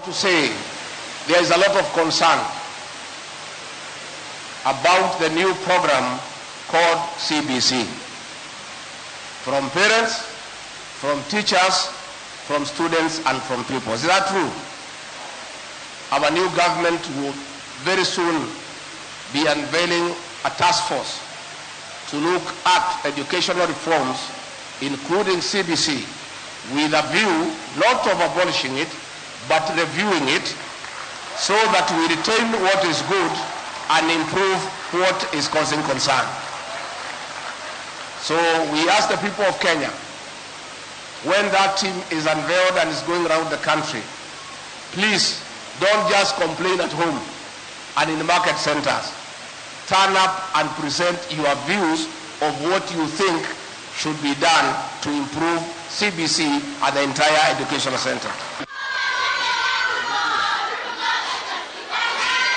to say there is a lot of concern about the new program called CBC. From parents, from teachers, from students, and from pupils. Is that true? Our new government will very soon be unveiling a task force to look at educational reforms, including CBC, with a view not of abolishing it, but reviewing it so that we retain what is good and improve what is causing concern. So we ask the people of Kenya, when that team is unveiled and is going around the country, please don't just complain at home and in the market centers. Turn up and present your views of what you think should be done to improve CBC at the entire educational center.